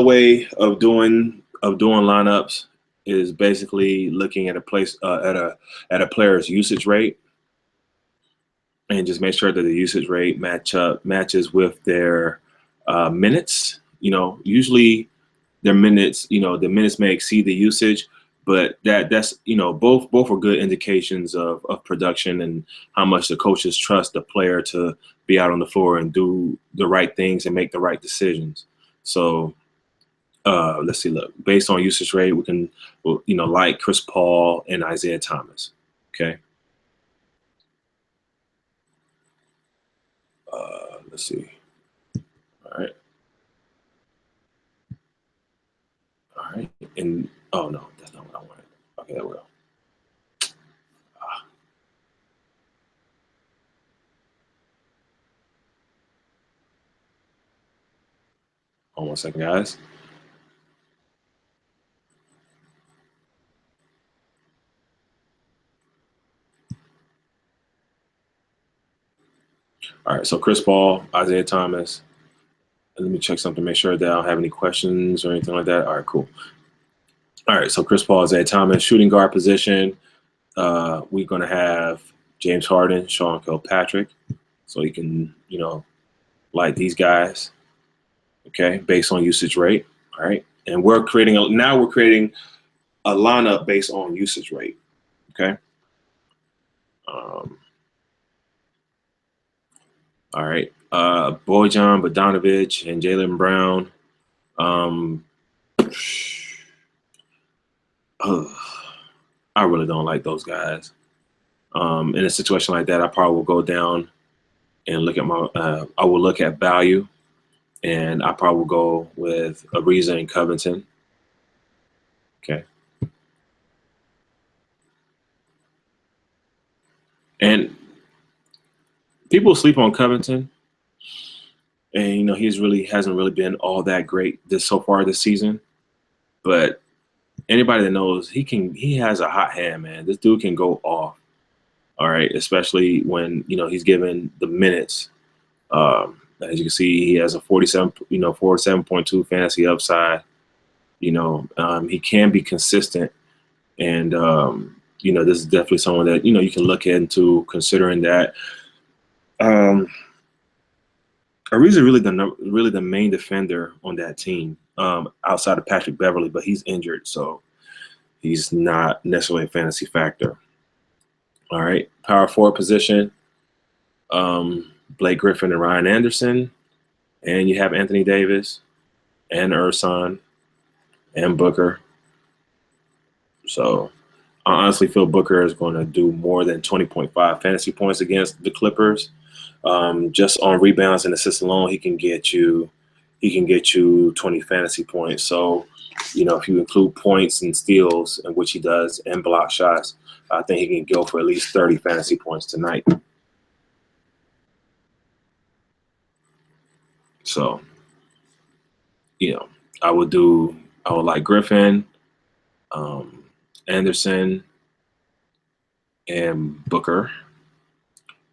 way of doing lineups is basically looking at a player's usage rate, and just make sure that the usage rate matches with their minutes. Usually their minutes, the minutes may exceed the usage, but that's both are good indications of production and how much the coaches trust the player to be out on the floor and do the right things and make the right decisions. So let's see. Look, based on usage rate, we can like Chris Paul and Isaiah Thomas. Okay. Let's see. All right. All right. And oh no, that's not what I wanted. Okay, there we go. Hold on 1 second, guys. All right, so Chris Paul, Isaiah Thomas. And let me check something, make sure that I don't have any questions or anything like that. All right, cool. All right, so Chris Paul, Isaiah Thomas, shooting guard position. We're going to have James Harden, Sean Kilpatrick. So you can, like these guys, okay, based on usage rate. All right. And we're creating a lineup based on usage rate. Okay. All right. Bojan Bogdanovic and Jaylen Brown. I really don't like those guys. In a situation like that, I probably will go down and look at I will look at value, and I probably will go with Ariza and Covington. Okay. And people sleep on Covington, and he's hasn't really been all that great so far this season. But anybody that knows, he has a hot hand, man. This dude can go off. All right, especially when he's given the minutes. As you can see, he has a 47.2 fantasy upside. He can be consistent, and this is definitely someone that you can look into considering that. Ariza really the main defender on that team, outside of Patrick Beverly, but he's injured, so he's not necessarily a fantasy factor. All right, power forward position, Blake Griffin and Ryan Anderson, and you have Anthony Davis and Ersan and Booker. So I honestly feel Booker is going to do more than 20.5 fantasy points against the Clippers. Just on rebounds and assists alone, he can get you 20 fantasy points. So, if you include points and steals, and which he does, and block shots, I think he can go for at least 30 fantasy points tonight. So, I would like Griffin, um, Anderson, and Booker.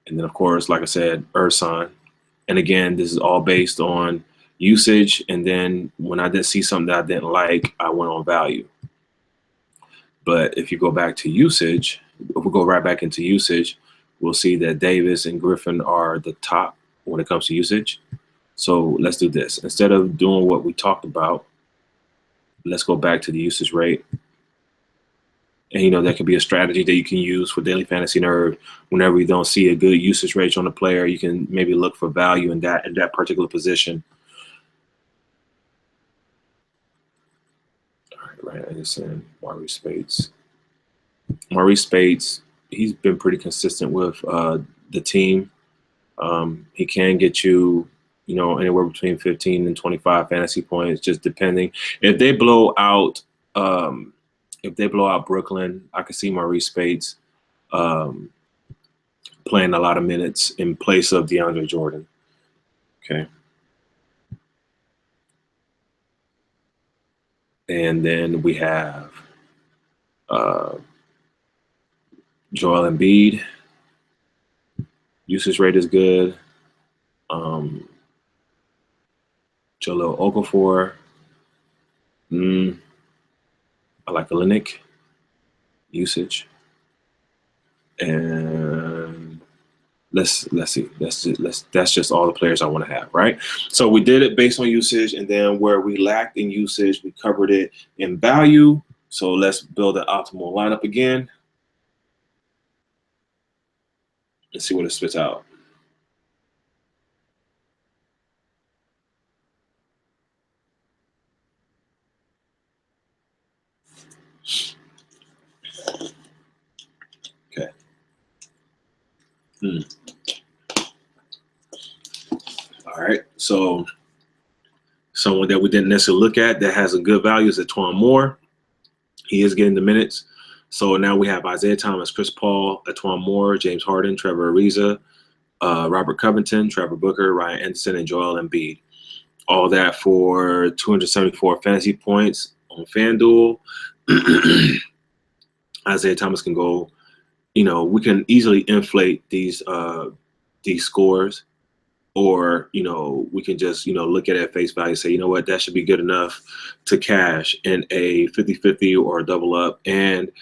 And then, of course, like I said, Ersan. And again, this is all based on usage. And then when I did see something that I didn't like, I went on value. But if you go back to usage, if we go right back into usage, we'll see that Davis and Griffin are the top when it comes to usage. So let's do this. Instead of doing what we talked about, let's go back to the usage rate. And that could be a strategy that you can use for Daily Fantasy Nerd. Whenever you don't see a good usage rate on a player, you can maybe look for value in that particular position. All right, Ryan Anderson, Maurice Spates. Maurice Spates, he's been pretty consistent with the team. He can get you, anywhere between 15 and 25 fantasy points, just depending. If they blow out Brooklyn, I could see Maurice Spates playing a lot of minutes in place of DeAndre Jordan. Okay. And then we have Joel Embiid. Usage rate is good. Jahlil Okafor. I like Olenek usage. And let's see. That's just all the players I want to have, right? So we did it based on usage, and then where we lacked in usage, we covered it in value. So let's build an optimal lineup again. Let's see what it spits out. Okay. All right. So someone that we didn't necessarily look at that has a good value is Etwan Moore. He is getting the minutes. So now we have Isaiah Thomas, Chris Paul, Etwan Moore, James Harden, Trevor Ariza, Robert Covington, Trevor Booker, Ryan Anderson, and Joel Embiid. All that for 274 fantasy points on Fanduel. Isaiah Thomas can go, we can easily inflate these scores, or we can just look at it at face value and say, you know what, that should be good enough to cash in a 50-50 or a double up, and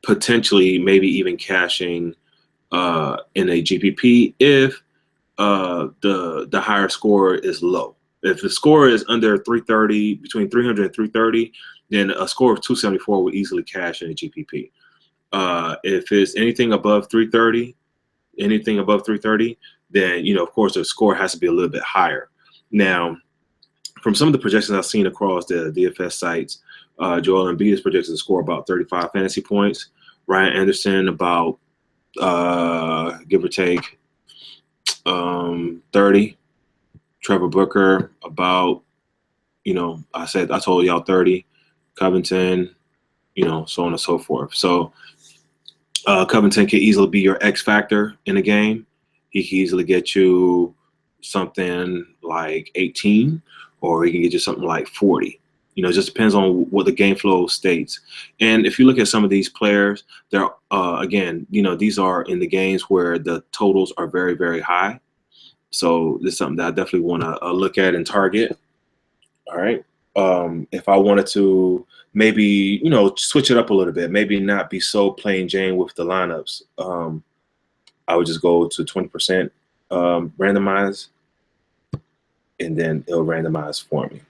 potentially maybe even cashing in a GPP if the higher score is low. If the score is under 330, between 300 and 330, then a score of 274 would easily cash in a GPP. If it's anything above 330, then of course the score has to be a little bit higher. Now, from some of the projections I've seen across the DFS sites, Joel Embiid is projected to score about 35 fantasy points. Ryan Anderson about give or take 30. Trevor Booker about, I told y'all 30. Covington, so on and so forth. So Covington can easily be your X factor in a game. He can easily get you something like 18, or he can get you something like 40. It just depends on what the game flow states. And if you look at some of these players, they're again, these are in the games where the totals are very, very high. So this is something that I definitely want to look at and target. All right. If I wanted to maybe, switch it up a little bit, maybe not be so plain Jane with the lineups, I would just go to 20% randomize, and then it'll randomize for me.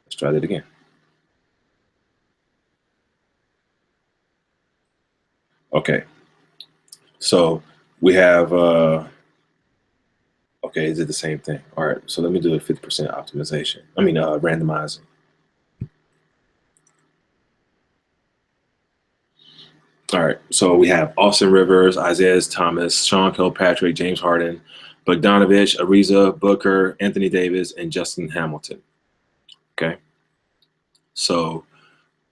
Let's try that again. Okay. So we have Okay, is it the same thing? All right, so let me do a 50% optimization. I mean, randomizing. All right, so we have Austin Rivers, Isaiah Thomas, Sean Kilpatrick, James Harden, Bogdanovich, Ariza, Booker, Anthony Davis, and Justin Hamilton. Okay, so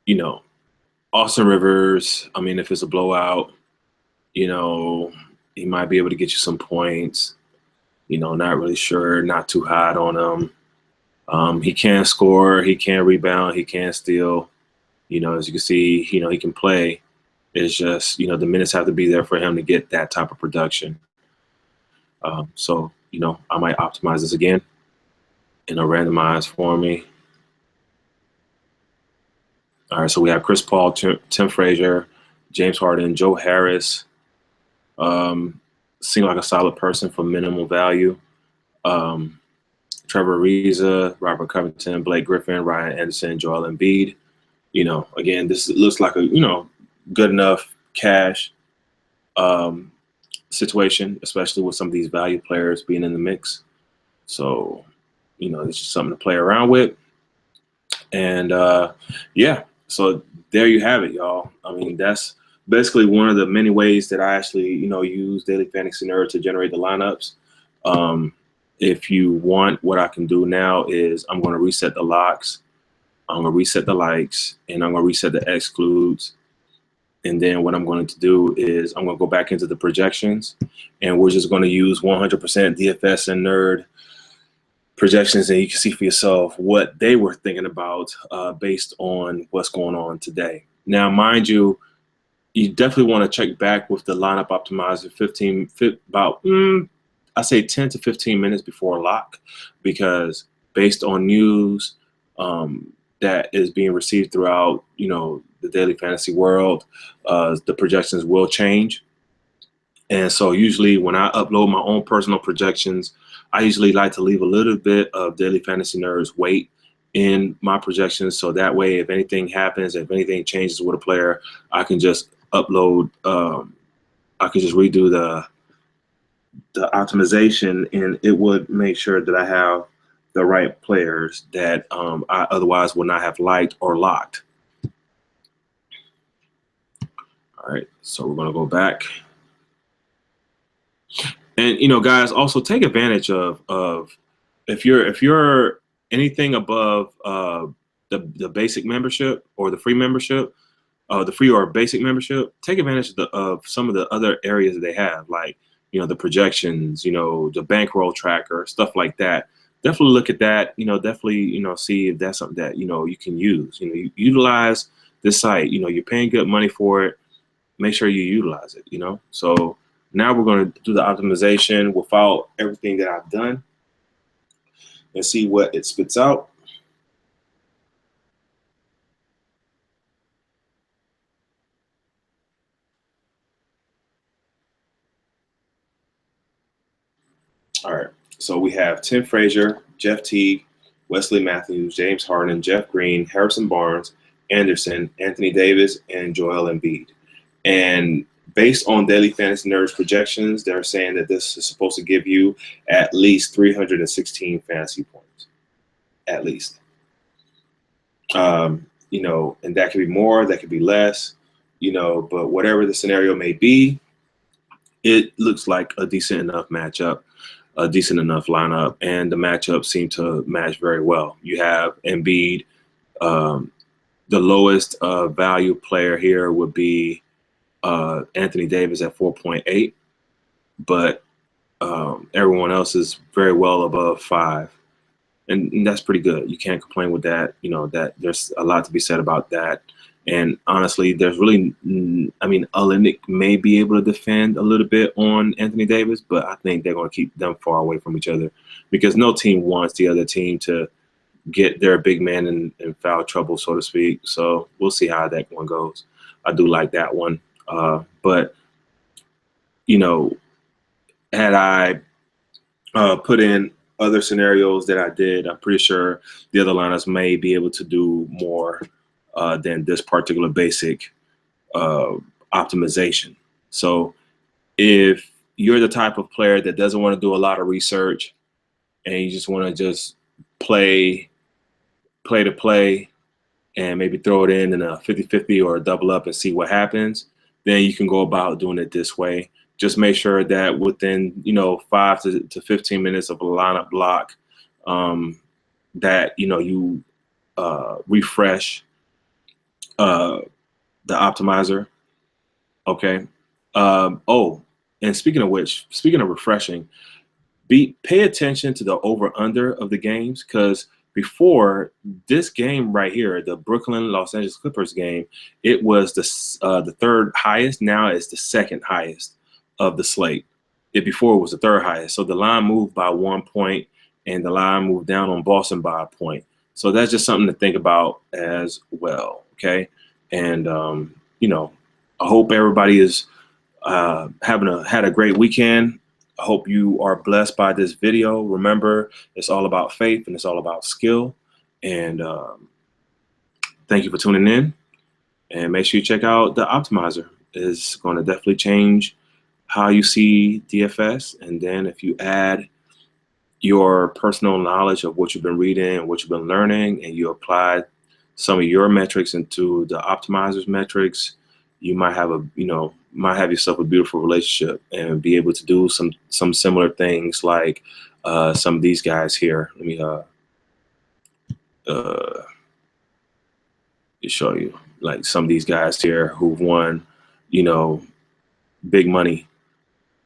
you know, Austin Rivers. I mean, if it's a blowout, you know, he might be able to get you some points. You know, not really sure, not too hot on him. He can score, he can rebound, he can steal. You know, as you can see, you know, he can play. It's just, you know, the minutes have to be there for him to get that type of production. So, you know, I might optimize this again in a randomized for me. All right, so we have Chris Paul, Tim Frazier, James Harden, Joe Harris. Seem like a solid person for minimal value. Trevor Ariza, Robert Covington, Blake Griffin, Ryan Anderson, Joel Embiid. You know, again, this looks like a, you know, good enough cash situation, especially with some of these value players being in the mix. So, you know, it's just something to play around with. And yeah, so there you have it, y'all. I mean, that's basically one of the many ways that I actually, you know, use Daily Fantasy Nerd to generate the lineups. If you want, what I can do now is I'm going to reset the locks, I'm going to reset the likes, and I'm going to reset the excludes. And then what I'm going to do is I'm going to go back into the projections, and we're just going to use 100% DFS and Nerd projections, and you can see for yourself what they were thinking about based on what's going on today. Now, mind you, you definitely want to check back with the lineup optimizer I say 10 to 15 minutes before lock, because based on news that is being received throughout, you know, the daily fantasy world, the projections will change. And so usually when I upload my own personal projections, I usually like to leave a little bit of Daily Fantasy Nerds weight in my projections. So that way, if anything happens, if anything changes with a player, I can just upload, I can just redo the optimization, and it would make sure that I have the right players that I otherwise would not have liked or locked. All right, so we're gonna go back. And you know, guys, also take advantage of if you're anything above the basic membership or the free membership, the free or basic membership, take advantage of some of the other areas that they have, like, you know, the projections, you know, the bankroll tracker, stuff like that. Definitely look at that. You know, definitely, you know, see if that's something that, you know, you can use. You know, you utilize this site. You know, you're paying good money for it. Make sure you utilize it. You know, so. Now we're going to do the optimization without everything that I've done and see what it spits out. All right, so we have Tim Frazier, Jeff Teague, Wesley Matthews, James Harden, Jeff Green, Harrison Barnes, Anderson, Anthony Davis, and Joel Embiid. And based on Daily Fantasy Nerds projections, they're saying that this is supposed to give you at least 316 fantasy points, at least. You know, and that could be more, that could be less, you know, but whatever the scenario may be, it looks like a decent enough matchup, a decent enough lineup, and the matchups seem to match very well. You have Embiid. The lowest value player here would be Anthony Davis at 4.8, but everyone else is very well above 5. And that's pretty good. You can't complain with that. You know, that there's a lot to be said about that. And honestly, there's really, I mean, Olenek may be able to defend a little bit on Anthony Davis, but I think they're going to keep them far away from each other, because no team wants the other team to get their big man in foul trouble, so to speak. So we'll see how that one goes. I do like that one. But, you know, had I put in other scenarios that I did, I'm pretty sure the other lineups may be able to do more than this particular basic optimization. So if you're the type of player that doesn't want to do a lot of research and you just want to just play to play and maybe throw it in a 50-50 or a double up and see what happens, then you can go about doing it this way. Just make sure that within 5 to 15 minutes of a lineup block, that you refresh the optimizer. Okay. Oh, and speaking of which, speaking of refreshing, pay attention to the over under of the games, because before this game right here, the Brooklyn Los Angeles Clippers game, it was the third highest. Now it's the second highest of the slate. Before it was the third highest. So the line moved by 1 point, and the line moved down on Boston by a point. So that's just something to think about as well. Okay, and I hope everybody is had a great weekend. I hope you are blessed by this video. Remember, it's all about faith and it's all about skill. And thank you for tuning in. And make sure you check out the optimizer. It's going to definitely change how you see DFS. And then if you add your personal knowledge of what you've been reading and what you've been learning, and you apply some of your metrics into the optimizer's metrics, you might have yourself a beautiful relationship and be able to do some similar things like some of these guys here. Let me show you, like some of these guys here who've won, big money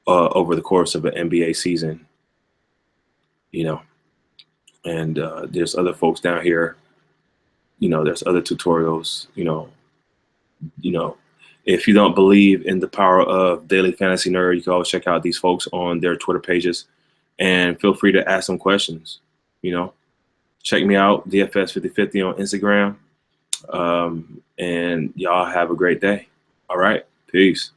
over the course of an NBA season, and there's other folks down here, there's other tutorials, if you don't believe in the power of Daily Fantasy Nerd, you can always check out these folks on their Twitter pages, and feel free to ask them questions. Check me out, DFS5050 on Instagram, and y'all have a great day. All right, peace.